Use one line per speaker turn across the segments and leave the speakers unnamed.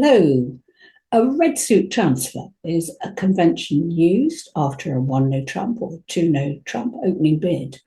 Hello. A red suit transfer is a convention used after a one-no trump or two-no trump opening bid.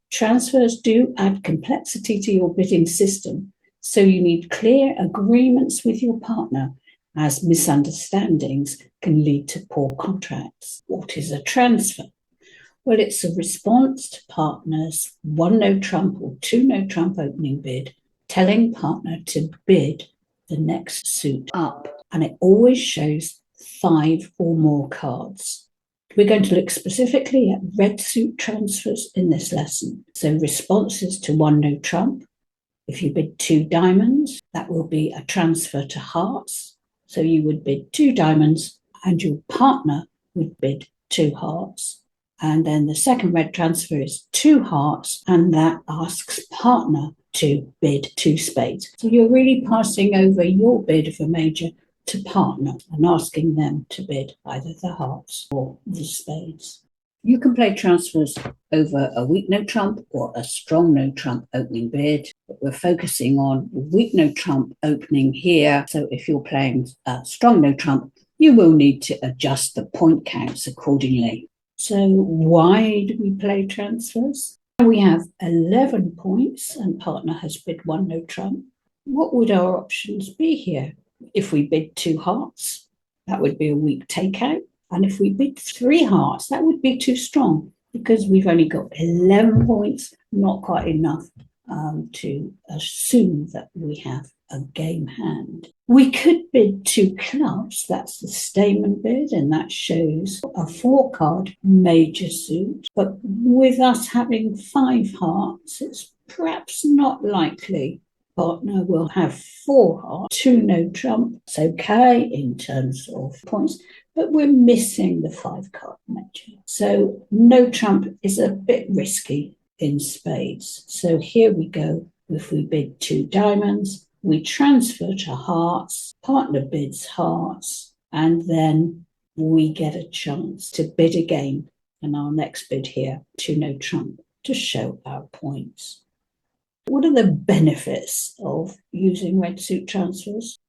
Transfers do add complexity to your bidding system, so you need clear agreements with your partner, as misunderstandings can lead to poor contracts. What is a transfer? Well, it's a response to partner's one-no trump or two-no trump opening bid, telling partner to bid the next suit up. And it always shows 5 or more cards. We're going to look specifically at red suit transfers in this lesson. So responses to one no trump. If you bid 2 diamonds, that will be a transfer to hearts. So you would bid 2 diamonds and your partner would bid 2 hearts. And then the second red transfer is 2 hearts, and that asks partner to bid 2 spades. So you're really passing over your bid of a major to partner and asking them to bid either the hearts or the spades. You can play transfers over a weak no trump or a strong no trump opening bid, but we're focusing on weak no trump opening here. So if you're playing a strong no trump, you will need to adjust the point counts accordingly. So why do we play transfers? We have 11 points and partner has bid 1 no trump. What would our options be here? If we bid 2 hearts, that would be a weak takeout. And if we bid 3 hearts, that would be too strong because we've only got 11 points, not quite enough to assume that we have a game hand. We could bid 2 clubs, that's the Stamen bid, and that shows a 4-card major suit. But with us having 5 hearts, it's perhaps not likely. Partner will have 4 hearts, 2 no trump. It's okay in terms of points, but we're missing the 5-card major. So no trump is a bit risky in spades. So here we go. If we bid 2 diamonds, we transfer to hearts, partner bids hearts, and then we get a chance to bid again. And our next bid here, 2 no trump, to show our points. What are the benefits of using red suit transfers?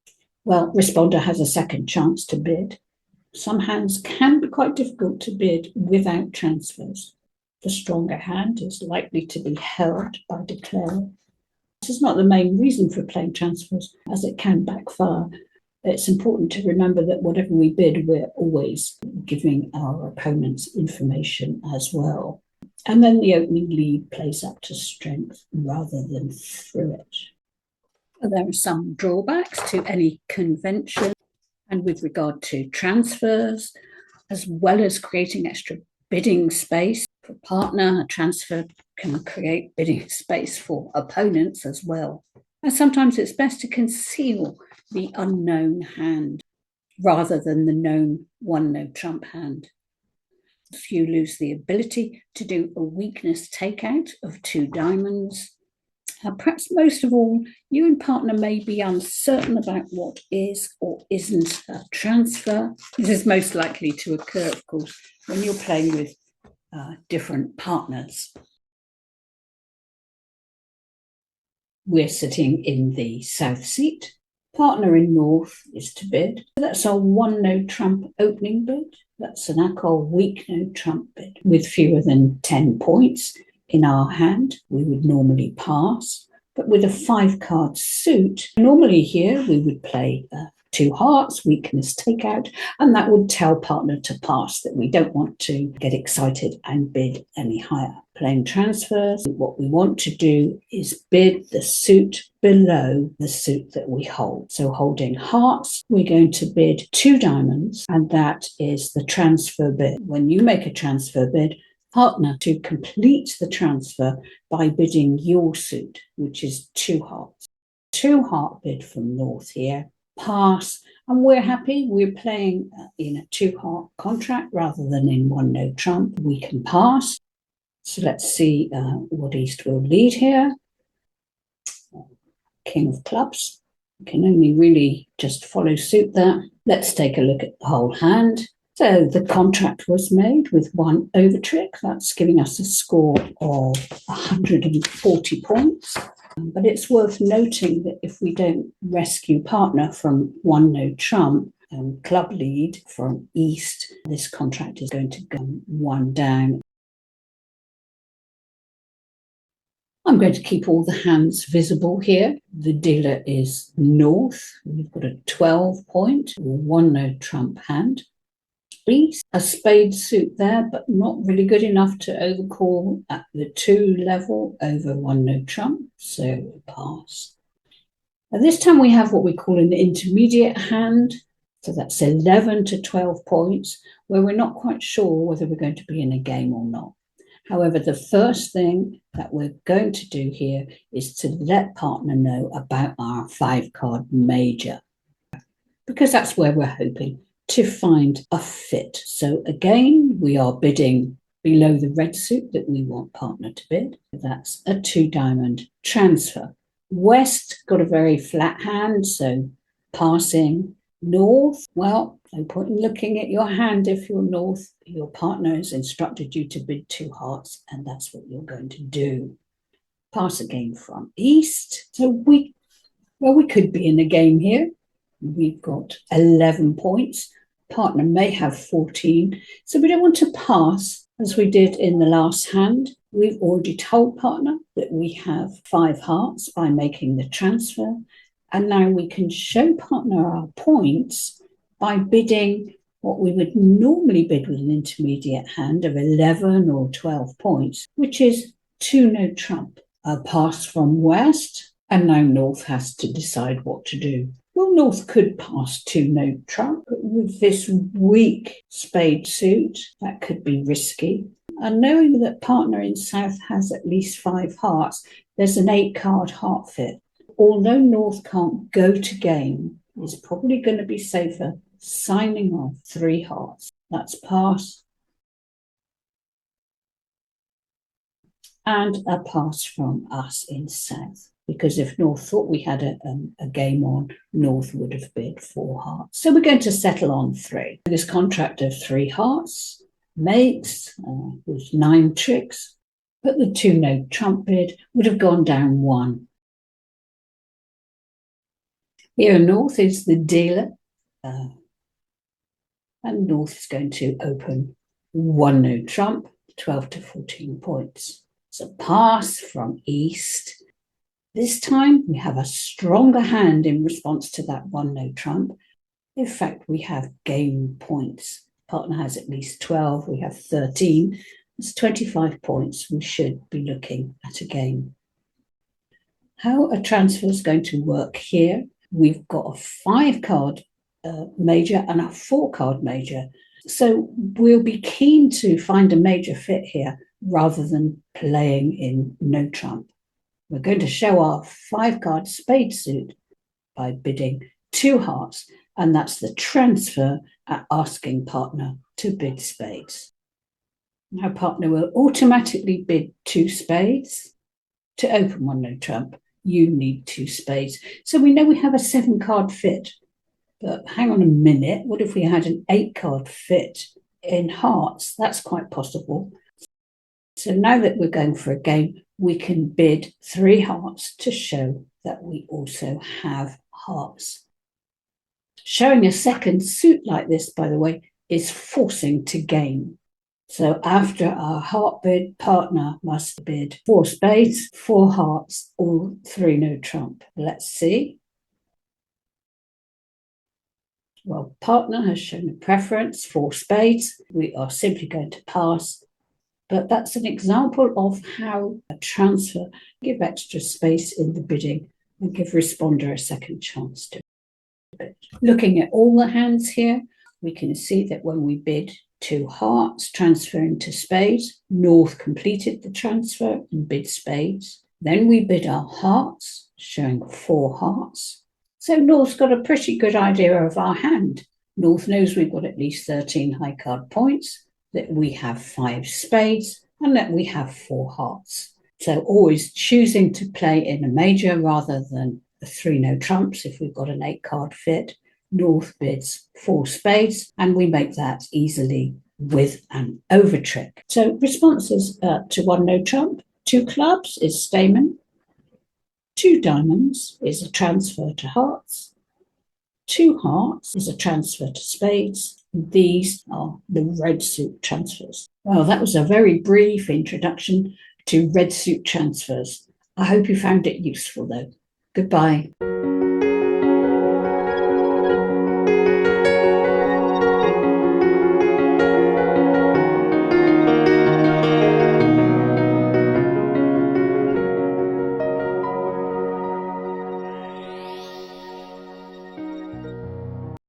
Well, responder has a second chance to bid. Some hands can be quite difficult to bid without transfers. The stronger hand is likely to be held by declarer. This is not the main reason for playing transfers, as it can backfire. It's important to remember that whatever we bid, we're always giving our opponents information as well. And then the opening lead plays up to strength rather than through it. There are some drawbacks to any convention, and with regard to transfers, as well as creating extra bidding space for partner, a transfer can create bidding space for opponents as well. And sometimes it's best to conceal the unknown hand rather than the known one no trump hand. If you lose the ability to do a weakness takeout of 2 diamonds, perhaps most of all, you and partner may be uncertain about what is or isn't a transfer. This is most likely to occur, of course, when you're playing with different partners. We're sitting in the south seat. Partner in north is to bid. That's our 1 no trump opening bid. That's an ACOL weak no trump bid. With fewer than 10 points in our hand, we would normally pass. But with a 5-card suit, normally here we would play 2 hearts, weakness takeout, and that would tell partner to pass, that we don't want to get excited and bid any higher. Playing transfers, what we want to do is bid the suit below the suit that we hold. So holding hearts, we're going to bid 2 diamonds, and that is the transfer bid. When you make a transfer bid, partner to complete the transfer by bidding your suit, which is 2 hearts. 2 heart bid from north here, pass, and we're happy. We're playing in a 2 heart contract rather than in 1 no trump. We can pass. So let's see what East will lead here. King of clubs. We can only really just follow suit there. Let's take a look at the whole hand. So the contract was made with 1 over trick. That's giving us a score of 140 points. But it's worth noting that if we don't rescue partner from one no trump and club lead from east, this contract is going to go one down. I'm going to keep all the hands visible here. The dealer is north. We've got a 12 point, one no trump hand. East, a spade suit there, but not really good enough to overcall at the 2 level over one no trump, so pass. And this time we have what we call an intermediate hand, so that's 11 to 12 points, where we're not quite sure whether we're going to be in a game or not. However, the first thing that we're going to do here is to let partner know about our 5-card major, because that's where we're hoping to find a fit. So again, we are bidding below the red suit that we want partner to bid. That's a 2-diamond transfer. West got a very flat hand, so passing. North, well, no point in looking at your hand if you're north. Your partner has instructed you to bid 2 hearts, and that's what you're going to do. Pass again from east. So we could be in a game here. We've got 11 points. Partner may have 14. So we don't want to pass as we did in the last hand. We've already told partner that we have 5 hearts by making the transfer. And now we can show partner our points by bidding what we would normally bid with an intermediate hand of 11 or 12 points, which is 2 no trump. A pass from west, and now north has to decide what to do. Well, north could pass 2 no trump, but with this weak spade suit, that could be risky. And knowing that partner in south has at least 5 hearts, there's an 8-card heart fit. Although north can't go to game, it's probably going to be safer signing off 3 hearts. That's pass. And a pass from us in south. Because if north thought we had a game on, north would have bid 4 hearts. So we're going to settle on 3. This contract of 3 hearts makes with 9 tricks, but the 2 no trump bid would have gone down 1. Here north is the dealer, and north is going to open 1 no trump, 12 to 14 points. So pass from east. This time we have a stronger hand in response to that 1 no trump. In fact, we have game points. Partner has at least 12, we have 13. That's 25 points. We should be looking at a game. How a transfer is going to work here, we've got a 5-card major and a 4-card major. So we'll be keen to find a major fit here rather than playing in no trump. We're going to show our 5-card spade suit by bidding 2 hearts, and that's the transfer at asking partner to bid spades. Now partner will automatically bid 2 spades. To open 1 no trump, you need 2 spades. So we know we have a 7-card fit. But hang on a minute, what if we had an 8-card fit in hearts? That's quite possible. So now that we're going for a game, we can bid 3 hearts to show that we also have hearts. Showing a second suit like this, by the way, is forcing to game. So after our heart bid, partner must bid 4 spades, 4 hearts, or 3 no trump. Let's see. Well, partner has shown a preference, 4 spades. We are simply going to pass. But that's an example of how a transfer give extra space in the bidding and give responder a second chance to bid. Looking at all the hands here, we can see that when we bid 2 hearts, transferring to spades, north completed the transfer and bid spades. Then we bid our hearts, showing 4 hearts. So north's got a pretty good idea of our hand. North knows we've got at least 13 high card points, that we have 5 spades, and that we have 4 hearts. So always choosing to play in a major rather than the 3 no trumps if we've got an 8-card fit. North bids 4 spades, and we make that easily with an over trick. So responses to 1 no trump, 2 clubs is Stamen. Two diamonds is a transfer to hearts. Two hearts is a transfer to spades. These are the red suit transfers. Well, that was a very brief introduction to red suit transfers. I hope you found it useful, though. Goodbye.